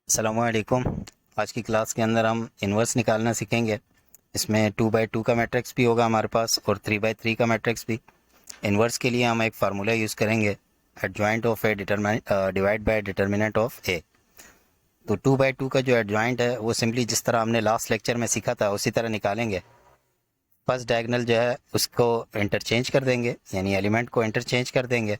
अस्सलामुअलैकुम। आज की क्लास के अंदर हम इन्वर्स निकालना सीखेंगे। इसमें 2/2 का मैट्रिक्स भी होगा हमारे पास और 3/3 का मैट्रिक्स भी। इन्वर्स के लिए हम एक फार्मूला यूज़ करेंगे, adjoint of A divide by determinant of A. तो 2/2 का जो एडजॉइंट है वो सिंपली जिस तरह हमने लास्ट लेक्चर में सीखा था उसी तरह निकालेंगे। फर्स्ट डायगोनल जो है उसको इंटरचेंज कर देंगे, यानी एलिमेंट को इंटरचेंज कर देंगे,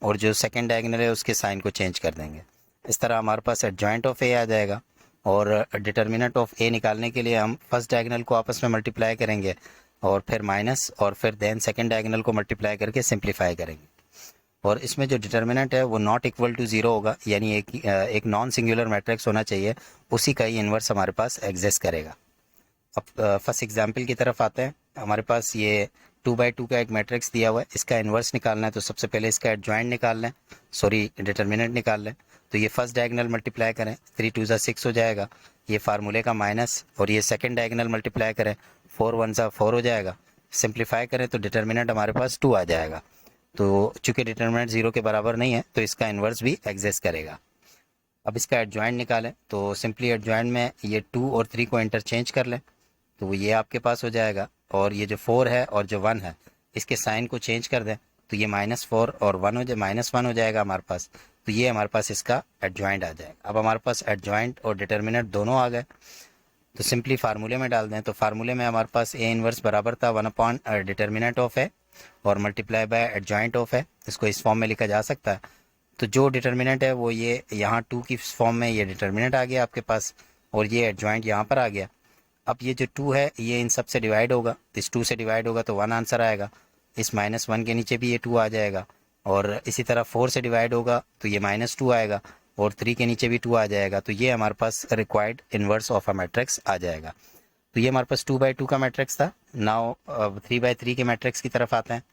और जो सेकंड डायगोनल है उसके साइन को चेंज कर देंगे। इस तरह हमारे पास एडजॉइंट ऑफ ए आ जाएगा। और डिटर्मिनेंट ऑफ ए निकालने के लिए हम फर्स्ट डायगोनल को आपस में मल्टीप्लाई करेंगे और फिर माइनस और फिर देन सेकंड डायगोनल को मल्टीप्लाई करके सिंप्लीफाई करेंगे। और इसमें जो डिटर्मिनेंट है वो नॉट इक्वल टू ज़ीरो होगा, यानी एक नॉन सिंगुलर मैट्रिक्स होना चाहिए, उसी का ही इन्वर्स हमारे पास एग्जिस्ट करेगा। अब फर्स्ट एग्जाम्पल की तरफ आते हैं। हमारे पास ये 2/2 का एक मैट्रिक्स दिया हुआ है, इसका इन्वर्स निकालना है। तो सबसे पहले इसका एडजॉइंट निकाल लें, सॉरी डिटर्मिनेंट निकाल लें। तो ये फर्स्ट डायगोनल मल्टीप्लाई करें, 3 2 ज़ा 6 हो जाएगा, ये फार्मूले का माइनस। और ये सेकंड डायगोनल मल्टीप्लाई करें, 4 1 ज़ा 4 हो जाएगा। सिंप्लीफाई करें तो डिटर्मिनेंट हमारे पास 2 आ जाएगा। तो चूंकि डिटर्मिनेंट 0 के बराबर नहीं है तो इसका इन्वर्स भी एग्जिस्ट करेगा। अब इसका एडजॉइंट निकालें, तो सिंपली एडजॉइंट में ये 2 और 3 को इंटरचेंज कर लें, तो ये आपके पास हो जाएगा। और ये जो 4 है और जो 1 है इसके साइन को चेंज कर दें, तो ये -4 और 1 हो जाए, -1 हो जाएगा हमारे पास। तो ये हमारे पास इसका एडजॉइंट आ जाएगा। अब हमारे पास एडजॉइंट और डिटर्मिनेंट दोनों आ गए, तो सिंपली फार्मूले में डाल दें। तो फार्मूले में हमारे पास ए इनवर्स बराबर था 1 अपॉन डिटर्मिनेंट ऑफ है और मल्टीप्लाई बाय एडजॉइंट ऑफ है। इसको इस फॉर्म में लिखा जा सकता है। तो जो डिटर्मिनेंट है वो ये यहाँ 2 की फॉर्म में ये डिटर्मिनेंट आ गया आपके पास, और ये एडजॉइंट यहाँ पर आ गया। अब ये जो 2 है ये इन सब से डिवाइड होगा, इस 2 से डिवाइड होगा तो 1 आंसर आएगा। इस -1 के नीचे भी ये 2 आ जाएगा। और इसी तरह 4 से डिवाइड होगा तो ये -2 आएगा, और 3 के नीचे भी 2 आ जाएगा। तो ये हमारे पास required inverse of a matrix आ जाएगा। तो ये हमारे पास 2/2 का मैट्रिक्स था। नाउ 3/3 के मैट्रिक्स की तरफ आते हैं।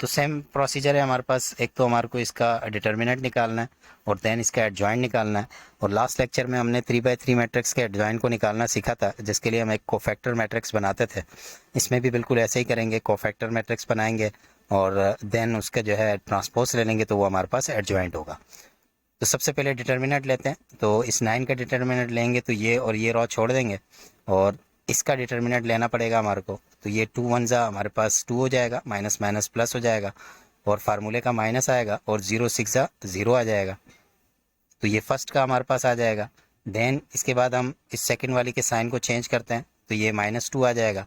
तो सेम प्रोसीजर है हमारे पास। एक तो हमारे को इसका डिटर्मिनेंट निकालना है और देन इसका एडजॉइंट निकालना है। और लास्ट लेक्चर में हमने 3/3 मैट्रिक्स के एडजॉइंट को निकालना सीखा था, जिसके लिए हम एक कोफैक्टर मैट्रिक्स बनाते थे। इसमें भी बिल्कुल ऐसे ही करेंगे, कोफैक्टर मैट्रिक्स बनाएंगे और देन उसका जो है ट्रांसपोज ले लेंगे, तो वो हमारे पास एडजॉइंट होगा। तो सबसे पहले डिटर्मिनेंट लेते हैं। तो इस 9 का डिटर्मिनेंट लेंगे तो ये और ये रॉ छोड़ देंगे, और इसका डिटर्मिनेंट लेना पड़ेगा हमारे को। तो ये 2 1 ज़ा हमारे पास 2 हो जाएगा, माइनस माइनस प्लस हो जाएगा, और फार्मूले का माइनस आएगा, और 0 6 ज़ा 0 आ जाएगा। तो ये फर्स्ट का हमारे पास आ जाएगा। देन इसके बाद हम इस सेकंड वाली के साइन को चेंज करते हैं, तो ये -2 आ जाएगा।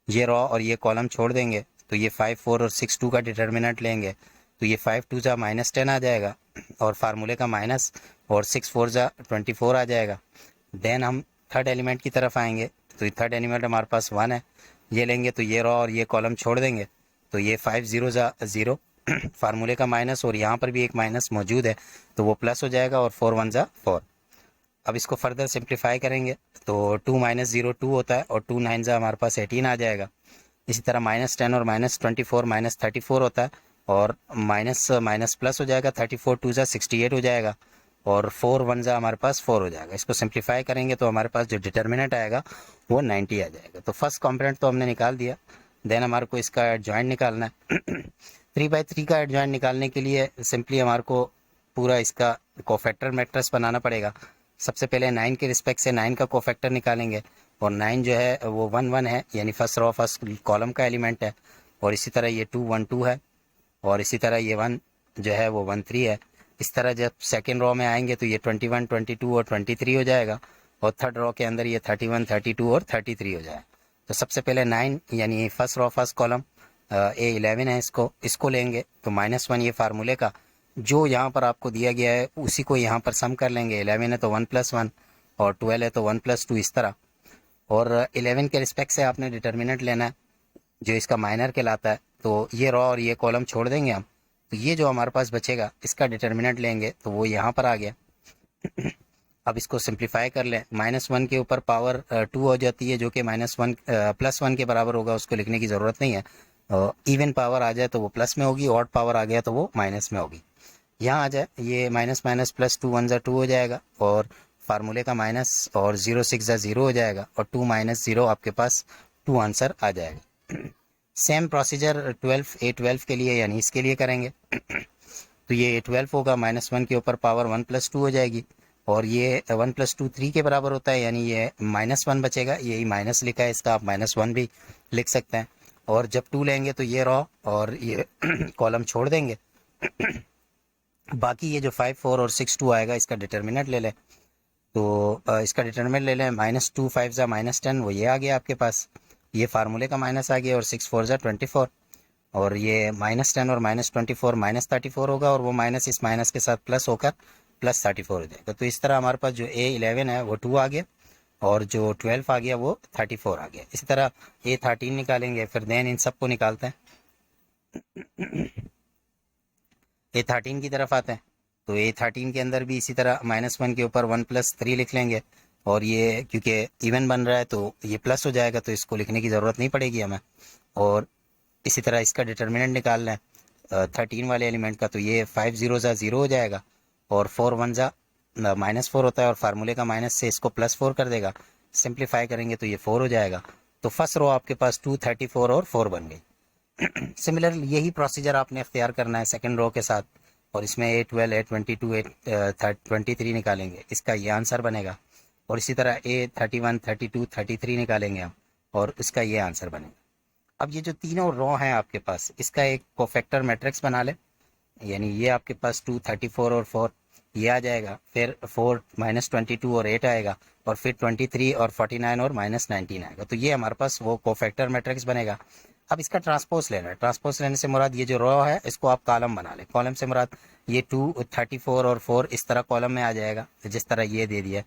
ये रॉ और ये कॉलम छोड़ देंगे, तो ये 5 4 और 6 2 का डिटर्मिनेंट लेंगे, तो ये 5 2 ज़ा -10 आ जाएगा, और फार्मूले का माइनस, और 6 4 ज़ा 24 आ जाएगा। देन हम थर्ड एलिमेंट की तरफ आएंगे, तो ये थर्ड एलिमेंट हमारे पास 1 है, ये लेंगे, तो ये रॉ और ये कॉलम छोड़ देंगे, तो ये 5 0 ज़ा 0, फार्मूले का माइनस, और यहाँ पर भी एक माइनस मौजूद है तो वो प्लस हो जाएगा, और 4 1 ज़ा 4। अब इसको फर्दर सिंप्लीफाई करेंगे तो 2 -0 2 होता है, और 2 9 ज़ा हमारे पास 18 आ जाएगा। इसी तरह -10 और -24 -34 होता है, और माइनस माइनस प्लस हो जाएगा, 34 2 ज़ा 68 हो जाएगा, और 4 1 ज़ा हमारे पास 4 हो जाएगा। इसको सिंप्लीफाई करेंगे तो हमारे पास जो डिटर्मिनेंट आएगा वो 90 आ जाएगा। तो फर्स्ट कॉम्पोनेंट तो हमने निकाल दिया। देन हमारे को इसका एडजॉइंट निकालना है। 3/3 का एडजॉइंट निकालने के लिए सिंपली हमारे को पूरा इसका कोफैक्टर मैट्रिक्स बनाना पड़ेगा। सबसे पहले 9 के रिस्पेक्ट से 9 का कोफैक्टर निकालेंगे, और 9 जो है वो 1 1 है, यानी फर्स्ट रो फर्स्ट कॉलम का एलिमेंट है। और इसी तरह ये 2 1 2 है, और इसी तरह ये 1 जो है वो 1 3 है। इस तरह जब सेकेंड रो में आएंगे तो ये 21 22 और 23 हो जाएगा, और थर्ड रो के अंदर ये 31 32 और 33 हो जाएगा। तो सबसे पहले 9 यानी first row first column A11 है, इसको लेंगे, तो -1 ये फार्मूले का जो यहाँ पर आपको दिया गया है उसी को यहाँ पर सम कर लेंगे। 11 है तो 1 + 1, और 12 है तो 1 + 2, इस तरह। और 11 के रिस्पेक्ट से आपने डिटर्मिनेंट लेना है जो इसका माइनर कहलाता है। तो ये रॉ और ये कॉलम छोड़ देंगे हम, तो ये जो हमारे पास बचेगा इसका डिटर्मिनेंट लेंगे, तो वो यहाँ पर आ गया। अब इसको सिंप्लीफाई कर लें, -1 के ऊपर पावर 2 हो जाती है, जो कि -1 +1 के बराबर होगा, उसको लिखने की ज़रूरत नहीं है। इवन पावर आ जाए तो वो प्लस में होगी, ऑड पावर आ गया तो वो माइनस में होगी। यहाँ आ जाए, ये माइनस माइनस प्लस 2 1 ज़ा 2 हो जाएगा, और फार्मूले का माइनस, और 0 6 ज़ा 0 हो जाएगा, और 2 - 0 आपके पास 2 आंसर आ जाएगा। सेम प्रोसीजर 12 A12 के लिए, यानी इसके लिए करेंगे। तो ये A12 होगा, -1 के ऊपर पावर 1 + 2 हो जाएगी, और ये 1 + 2 3 के बराबर होता है, यानी ये -1 बचेगा, यही माइनस लिखा है इसका, आप -1 भी लिख सकते हैं। और जब 2 लेंगे तो ये रॉ और ये कॉलम छोड़ देंगे। बाकी ये जो 5 4 और 6 2 आएगा इसका डिटर्मिनेंट ले लें। तो इसका डिटर्मिनेंट ले लें, -2 5 ज़ा -10, वो ये आ गया आपके पास, ये फार्मूले का माइनस आ गया, और 6 4 ज़ा 24, और ये -10 और -24 -34 होगा, और वो माइनस इस माइनस के साथ प्लस होकर +34 हो जाएगा। तो इस तरह हमारे पास जो A11 है वो 2 आ गया, और जो 12 आ गया वो 34 आ गया। इसी तरह A13 निकालेंगे, फिर देन इन सबको निकालते हैं। A13 की तरफ आते हैं, तो A13 के अंदर भी इसी तरह -1 के ऊपर 1 + 3 लिख लेंगे, और ये क्योंकि इवन बन रहा है तो ये प्लस हो जाएगा, तो इसको लिखने की ज़रूरत नहीं पड़ेगी हमें। और इसी तरह इसका डिटर्मिनेंट निकाल लें 13 वाले एलिमेंट का, तो ये 5 0 ज़ा 0 हो जाएगा, और 4 1 ज़ा -4 होता है, और फार्मूले का माइनस से इसको +4 कर देगा। सिंप्लीफाई करेंगे तो ये 4 हो जाएगा। तो फर्स्ट रो आपके पास 2 34 और 4 बन गई। सिमिलर यही प्रोसीजर आपने अख्तियार करना है सेकंड रो के साथ, और इसमें A12 A22 A23 निकालेंगे, इसका ये आंसर बनेगा। और इसी तरह A31 32 33 निकालेंगे हम, और इसका ये आंसर बनेगा। अब ये जो तीनों रो हैं आपके पास, इसका एक कोफैक्टर मैट्रिक्स बना ले, यानी ये आपके पास 2 34 और 4 ये आ जाएगा, फिर 4 -22 और 8 आएगा, और फिर 23 और 49 और -19 आएगा। तो ये हमारे पास वो कोफैक्टर मैट्रिक्स बनेगा। अब इसका ट्रांसपोज लेना है, ट्रांसपोज लेने से मुराद ये जो रो है इसको आप कॉलम बना लें। कॉलम से मुराद ये 2 34 और 4 इस तरह कॉलम में आ जाएगा, जिस तरह ये दे दिया,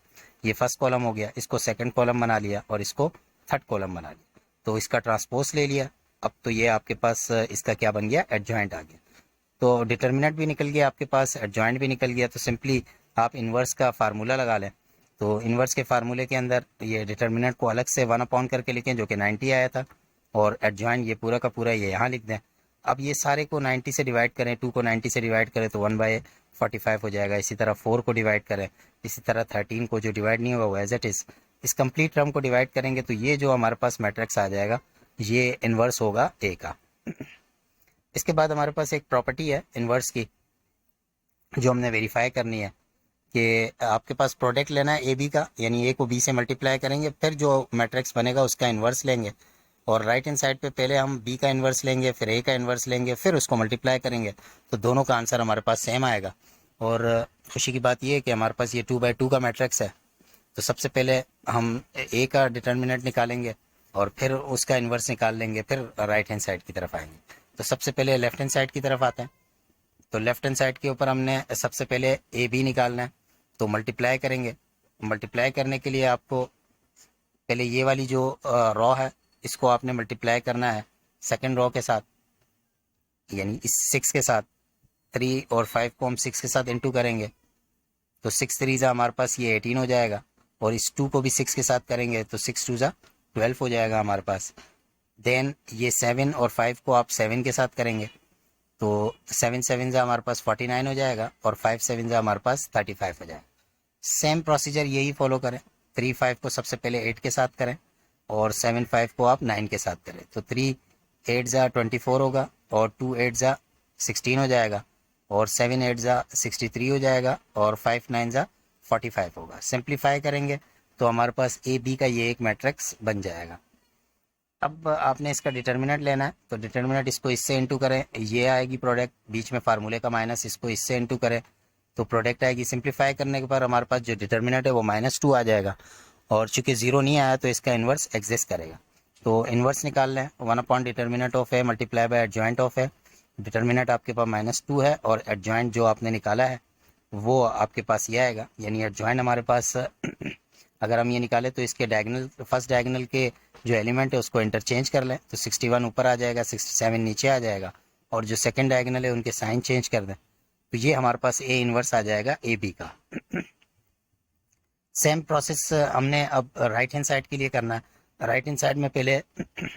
ये फर्स्ट कॉलम हो गया, इसको सेकंड कॉलम बना लिया, और इसको थर्ड कॉलम बना लिया, तो इसका ट्रांसपोज ले लिया। अब तो ये आपके पास इसका क्या बन गया, एडजॉइंट आ गया। तो डिटर्मिनेंट भी निकल गया आपके पास, एडजॉइंट भी निकल गया। तो सिंपली आप इन्वर्स का फार्मूला लगा लें। तो इन्वर्स के फार्मूले के अंदर ये डिटर्मिनेंट को अलग से 1 करके लिखें, जो कि 90 आया था, और एडजॉइंट ये पूरा का पूरा ये यहाँ लिख दें। अब ये सारे को 90 से डिवाइड करें, 2 को 90 से डिवाइड करें तो 1/45 हो जाएगा। इसी तरह 4 को डिवाइड करें, इसी तरह 13 को जो डिवाइड नहीं होगा वो एज इट इज़, इस कंप्लीट टर्म को डिवाइड करेंगे तो ये जो हमारे पास मैट्रिक्स आ जाएगा ये इन्वर्स होगा ए का। इसके बाद हमारे पास एक प्रॉपर्टी है इन्वर्स की जो हमने वेरीफाई करनी है, कि आपके पास प्रोडक्ट लेना है ए बी का, यानी ए को बी से मल्टीप्लाई करेंगे, फिर जो मैट्रिक्स बनेगा उसका इन्वर्स लेंगे, और राइट हैंड साइड पे पहले हम बी का इन्वर्स लेंगे, फिर ए का इन्वर्स लेंगे, फिर उसको मल्टीप्लाई करेंगे, तो दोनों का आंसर हमारे पास सेम आएगा। और खुशी की बात यह है कि हमारे पास ये 2/2 का मैट्रिक्स है। तो सबसे पहले हम ए का डिटर्मिनेंट निकालेंगे, और फिर उसका इन्वर्स निकाल लेंगे, फिर राइट हैंड साइड की तरफ आएंगे। तो सबसे पहले लेफ्ट हैंड साइड की तरफ आते हैं। तो लेफ्ट हैंड साइड के ऊपर हमने सबसे पहले ए बी निकालना है, तो मल्टीप्लाई करेंगे। मल्टीप्लाई करने के लिए आपको पहले ये वाली जो रॉ है इसको आपने मल्टीप्लाई करना है सेकंड रॉ के साथ, यानी इस 6 के साथ। 3 और 5 को हम 6 के साथ इंटू करेंगे, तो 6 3 ज़ा हमारे पास ये 18 हो जाएगा, और इस 2 को भी 6 के साथ करेंगे तो 6 2 ज़ा 12 हो जाएगा हमारे पास। देन ये 7 और 5 को आप 7 के साथ करेंगे, तो 7 7 ज़ा हमारे पास 49 हो जाएगा, और 5 7 ज़ा हमारे पास 35 हो जाएगा। सेम प्रोसीजर यही फॉलो करें। 3 5 को सबसे पहले 8 के साथ करें, और 7 5 को आप 9 के साथ करें, तो 3 8 ज़ा 24 होगा, और 2 8 ज़ा 16 हो जाएगा, और 7 8 ज़ा 63 हो जाएगा, और 5 9 ज़ा 45 होगा। सिंप्लीफाई करेंगे तो हमारे पास ए बी का ये एक मैट्रिक्स बन जाएगा। अब आपने इसका डिटर्मिनेंट लेना है, तो डिटर्मिनेंट इसको इससे इंटू करें, ये आएगी प्रोडक्ट, बीच में फार्मूले का माइनस, इसको इससे इंटू करें तो प्रोडक्ट आएगी। सिंप्लीफाई करने के बाद हमारे पास जो डिटर्मिनेंट है वो -2 आ जाएगा, और चूंकि 0 नहीं आया तो इसका इन्वर्स एग्जिस्ट करेगा। तो इन्वर्स निकाल लें, 1 डिटर्मिनेंट ऑफ है मल्टीप्लाई बाय एडजॉइंट ऑफ है। डिटर्मिनेंट आपके पास -2 है, और एडजॉइंट जो आपने निकाला है वो आपके पास ये आएगा, यानी एडजॉइंट हमारे पास अगर हम ये निकालें तो इसके डायगोनल, फर्स्ट डायगोनल के जो एलिमेंट है उसको इंटरचेंज कर लें, तो 61 ऊपर आ जाएगा, 67 नीचे आ जाएगा, और जो सेकंड डायगोनल है उनके साइन चेंज कर दें, तो ये हमारे पास ए इन्वर्स आ जाएगा ए बी का। सेम प्रोसेस हमने अब राइट हैंड साइड के लिए करना है। राइट हैंड साइड में पहले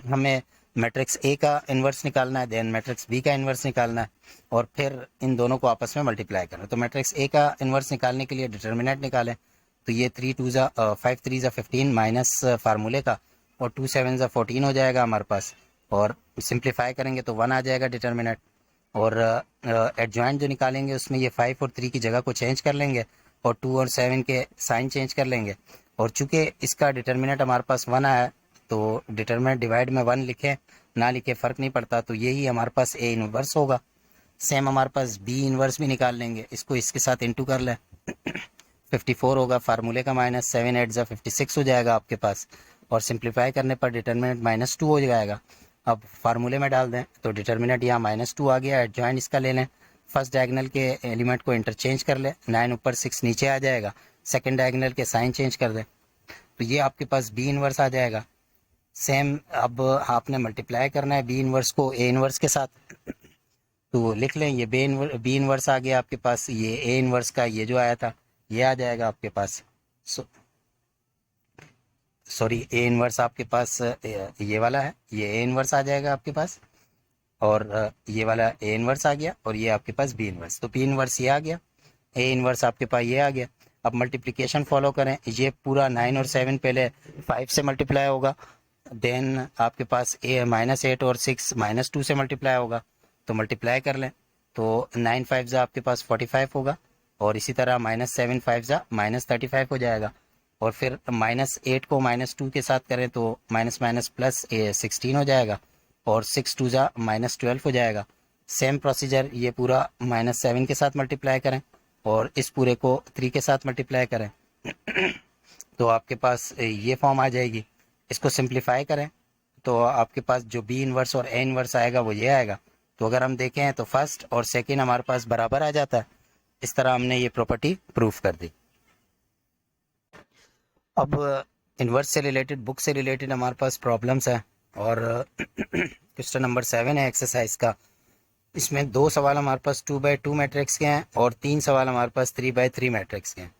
हमें मैट्रिक्स ए का इन्वर्स निकालना है, देन मैट्रिक्स बी का इन्वर्स निकालना है, और फिर इन दोनों को आपस में मल्टीप्लाई करना है। तो मैट्रिक्स ए का इन्वर्स निकालने के लिए डिटर्मिनेंट निकालें, तो ये 3 2 ज़ा 5 3 ज़ा 15 माइनस फार्मूले का, और 2 7 ज़ा 14 हो जाएगा हमारे पास, और सिंप्लीफाई करेंगे तो 1 आ जाएगा डिटर्मिनेंट। और एडजॉइंट जो निकालेंगे उसमें ये 5 और 3 की जगह को चेंज कर लेंगे, और 2 और 7 के साइन चेंज कर लेंगे। और चूंकि इसका डिटर्मिनेंट हमारे पास 1 आया है तो डिटर्मिनेंट डिवाइड में 1 लिखे ना लिखे फ़र्क नहीं पड़ता, तो यही हमारे पास ए इनवर्स होगा। सेम हमारे पास बी इनवर्स भी निकाल लेंगे, इसको इसके साथ इंटू कर लें 54 होगा, फार्मूले का माइनस 7 8 जा 56 हो जाएगा आपके पास, और सिंप्लीफाई करने पर डिटर्मिनेंट -2 हो जाएगा। अब फार्मूले में डाल दें तो डिटर्मिनेंट यहाँ -2 आ गया। एडजॉइंट इसका ले लें, फर्स्ट डायगोनल के एलिमेंट को इंटरचेंज कर ले, 9 ऊपर 6 नीचे आ जाएगा। सेकंड डायगोनल के साइन चेंज कर दें तो ये आपके पास बी इनवर्स आ जाएगा। सेम अब आपने मल्टीप्लाई करना है बी इनवर्स को ए इनवर्स के साथ, तो लिख लें ये बी इनवर्स आ गया आपके पास, ये ए इनवर्स का ये जो आया था ये आ जाएगा आपके पास। सॉरी ए इनवर्स आपके पास ये वाला है, ये ए इनवर्स आ जाएगा आपके पास, और ये वाला ए इनवर्स आ गया, और ये आपके पास बी इनवर्स, तो बी इनवर्स ये आ गया, ए इनवर्स आपके पास ये आ गया। अब मल्टीप्लिकेशन फॉलो करें, ये पूरा 9 और 7 पहले 5 से मल्टीप्लाई होगा, देन आपके पास ए -8 और 6 -2 से मल्टीप्लाई होगा, तो मल्टीप्लाई कर लें तो 9 5 जा आपके पास 45 होगा, और इसी तरह -7 5 जा -35 हो जाएगा, और फिर -8 को -2 के साथ करें तो माइनस माइनस प्लस 16 हो जाएगा, और 6 2 जा -12 हो जाएगा। सेम प्रोसीजर ये पूरा -7 के साथ मल्टीप्लाई करें और इस पूरे को 3 के साथ मल्टीप्लाई करें तो आपके पास ये फॉर्म आ जाएगी। इसको सिंप्लीफाई करें तो आपके पास जो बी इनवर्स और ए इनवर्स आएगा वो ये आएगा। तो अगर हम देखें तो फर्स्ट और सेकंड हमारे पास बराबर आ जाता है। इस तरह हमने ये प्रॉपर्टी प्रूफ कर दी। अब इन्वर्स से रिलेटेड, बुक से रिलेटेड हमारे पास प्रॉब्लम्स हैं, और क्वेश्चन नंबर 7 है एक्सरसाइज का। इसमें 2 सवाल हमारे पास 2x2 मैट्रिक्स के हैं और 3 सवाल हमारे पास 3x3 मैट्रिक्स के हैं।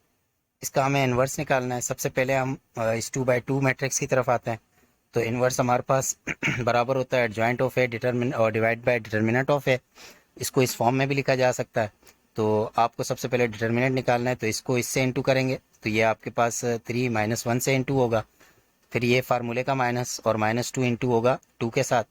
इसका हमें इन्वर्स निकालना है। सबसे पहले हम इस 2x2 मैट्रिक्स की तरफ आते हैं। तो इन्वर्स हमारे पास बराबर होता है एडजॉइंट ऑफ ए डिटरमिन और डिवाइड बाय डिटर्मिनेंट ऑफ ए। इसको इस फॉर्म में भी लिखा जा सकता है। तो आपको सबसे पहले डिटर्मिनेंट निकालना है, तो इसको इससे इंटू करेंगे तो ये आपके पास 3 -1 से इंटू होगा। फिर ये फार्मूले का माइनस और -2 इंटू होगा 2 के साथ,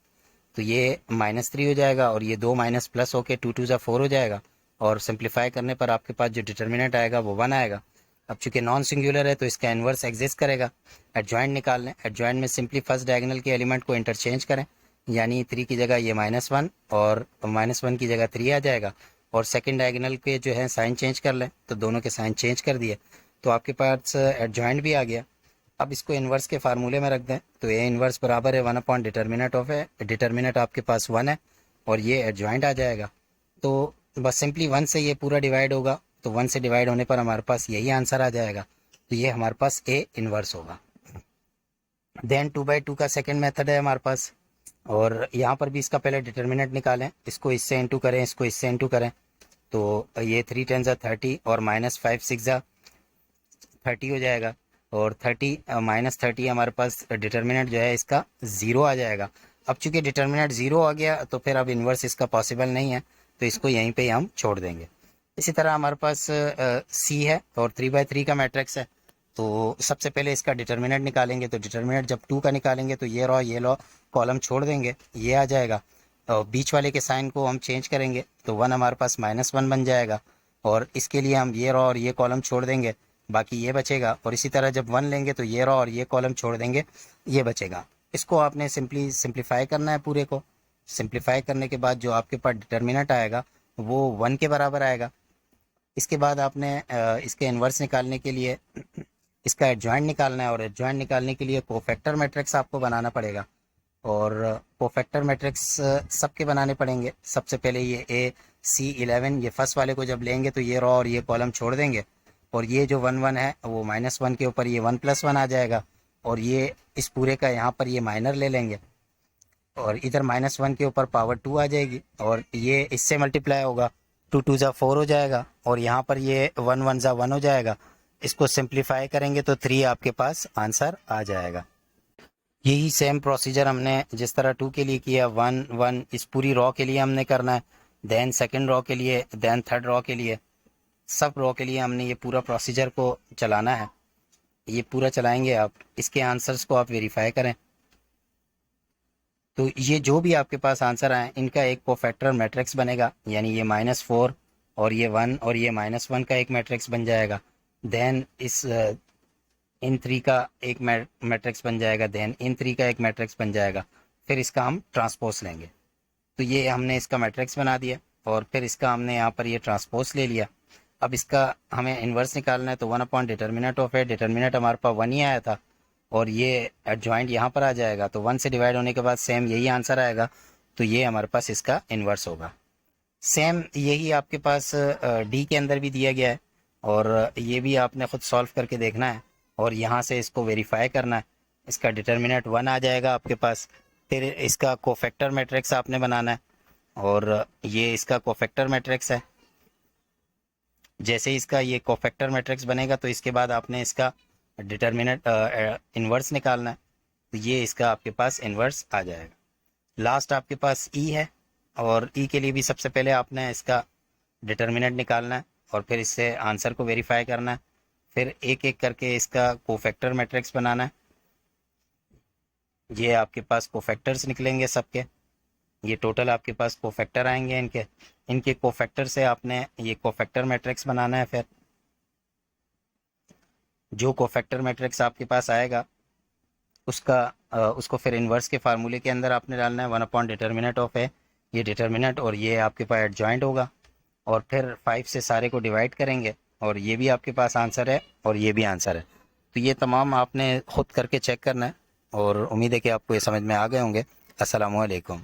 तो ये -3 हो जाएगा, और ये 2 माइनस प्लस होके 2 2 जा 4 हो जाएगा, और सिंप्लीफाई करने पर आपके पास जो डिटर्मिनेंट आएगा वो 1 आएगा। अब चूंकि नॉन सिंगुलर है तो इसका इन्वर्स एग्जिस्ट करेगा। एडजॉइंट निकाल लें। एडजॉइंट में सिंपली फर्स्ट डायगोनल के एलिमेंट को इंटरचेंज करें, यानी 3 की जगह ये -1 और -1 की जगह 3 आ जाएगा, और सेकंड डायगोनल के जो है साइन चेंज कर लें, तो दोनों के साइन चेंज कर दिए तो आपके पास एडजॉइंट भी आ गया। अब इसको इन्वर्स के फार्मूले में रख दें तो ए इन्वर्स बराबर है 1 upon determinant of A. Determinant आपके पास 1 है और ये एडजॉइंट आ जाएगा। तो बस सिंपली 1 से ये पूरा डिवाइड होगा, तो 1 से डिवाइड होने पर हमारे पास यही आंसर आ जाएगा। तो ये हमारे पास ए इन्वर्स होगा। देन 2x2 का सेकंड मेथड है हमारे पास, और यहाँ पर भी इसका पहले डिटर्मिनेंट निकालें। इसको इससे इंटू करें, इसको इससे इंटू करें, तो ये 3 10 जा 30 और -5 6 जा 30 हो जाएगा, और 30 -30 हमारे पास डिटर्मिनेंट जो है इसका 0 आ जाएगा। अब चूंकि डिटर्मिनेंट 0 आ गया तो फिर अब इन्वर्स इसका पॉसिबल नहीं है, तो इसको यहीं पे हम छोड़ देंगे। इसी तरह हमारे पास सी है और 3x3 का मैट्रिक्स है। तो सबसे पहले इसका डिटर्मिनेंट निकालेंगे, तो डिटर्मिनेंट जब 2 का निकालेंगे तो ये रो कॉलम छोड़ देंगे, ये आ जाएगा, और बीच वाले के साइन को हम चेंज करेंगे तो 1 हमारे पास -1 बन जाएगा, और इसके लिए हम ये रो और ये कॉलम छोड़ देंगे, बाकी ये बचेगा। और इसी तरह जब 1 लेंगे तो ये रो और ये कॉलम छोड़ देंगे, ये बचेगा। इसको आपने सिंप्लीफाई करना है पूरे को। सिंप्लीफाई करने के बाद जो आपके पास डिटर्मिनेंट आएगा वो 1 के बराबर आएगा। इसके बाद आपने इसके इन्वर्स निकालने के लिए इसका एडजॉइंट निकालना है, और एडजॉइंट निकालने के लिए कोफैक्टर मैट्रिक्स आपको बनाना पड़ेगा, और कोफैक्टर मैट्रिक्स सबके बनाने पड़ेंगे। सबसे पहले ये AC11 ये फर्स्ट वाले को जब लेंगे तो ये रो और ये कॉलम छोड़ देंगे, और ये जो 1 1 है वो -1 के ऊपर ये 1 + 1 आ जाएगा, और ये इस पूरे का यहाँ पर ये माइनर ले लेंगे, और इधर -1 के ऊपर पावर 2 आ जाएगी, और ये इससे मल्टीप्लाई होगा, 2 2 जा 4 हो जाएगा, और यहाँ पर ये 1 1 जा 1 हो जाएगा। इसको सिंप्लीफाई करेंगे तो 3 आपके पास आंसर आ जाएगा। यही सेम प्रोसीजर हमने जिस तरह 2 के लिए किया, 1 1 इस पूरी रो के लिए हमने करना है, देन सेकंड रो के लिए, देन थर्ड रो के लिए, सब रो के लिए हमने ये पूरा प्रोसीजर को चलाना है। ये पूरा चलाएंगे आप, इसके आंसर्स को आप वेरीफाई करें। तो ये जो भी आपके पास आंसर आए इनका एक कोफैक्टर मैट्रिक्स बनेगा, यानी ये -4 और ये 1 और ये -1 का एक मैट्रिक्स बन जाएगा, देन इस इन थ्री का एक मैट्रिक्स बन जाएगा, देन इन थ्री का एक मैट्रिक्स बन जाएगा, फिर इसका हम ट्रांसपोज लेंगे। तो ये हमने इसका मैट्रिक्स बना दिया और फिर इसका हमने यहाँ पर ये ट्रांसपोज ले लिया। अब इसका हमें इन्वर्स निकालना है, तो 1/डिटर्मिनेंट ऑफ है, डिटर्मिनेंट हमारे पास 1 ही आया था और ये एडजॉइंट यहाँ पर आ जाएगा, तो 1 से डिवाइड होने के बाद सेम यही आंसर आएगा, तो ये हमारे पास इसका इन्वर्स होगा। सेम यही आपके पास डी के अंदर भी दिया गया है और ये भी आपने खुद सॉल्व करके देखना है और यहाँ से इसको वेरीफाई करना है। इसका डिटर्मिनेंट 1 आ जाएगा आपके पास, फिर इसका कोफैक्टर मैट्रिक्स आपने बनाना है और ये इसका कोफैक्टर मैट्रिक्स है। जैसे इसका ये कोफैक्टर मैट्रिक्स बनेगा तो इसके बाद आपने इसका डिटर्मिनेंट इन्वर्स निकालना है, तो ये इसका आपके पास इन्वर्स आ जाएगा। लास्ट आपके पास ई है और ई के लिए भी सबसे पहले आपने इसका डिटर्मिनेंट निकालना है और फिर इससे आंसर को वेरीफाई करना है, फिर एक एक करके इसका कोफैक्टर मैट्रिक्स बनाना है। ये आपके पास कोफैक्टर्स निकलेंगे सबके, ये टोटल आपके पास कोफैक्टर आएंगे, इनके कोफैक्टर से आपने ये कोफैक्टर मैट्रिक्स बनाना है। फिर जो कोफैक्टर मैट्रिक्स आपके पास आएगा उसको फिर इन्वर्स के फार्मूले के अंदर आपने डालना है। 1/डिटर्मिनेंट ऑफ है ये डिटर्मिनेंट और ये आपके पास एडजॉइंट होगा और फिर 5 से सारे को डिवाइड करेंगे और ये भी आपके पास आंसर है और ये भी आंसर है। तो ये तमाम आपने खुद करके चेक करना है और उम्मीद है कि आपको ये समझ में आ गए होंगे। अस्सलामु अलैकुम।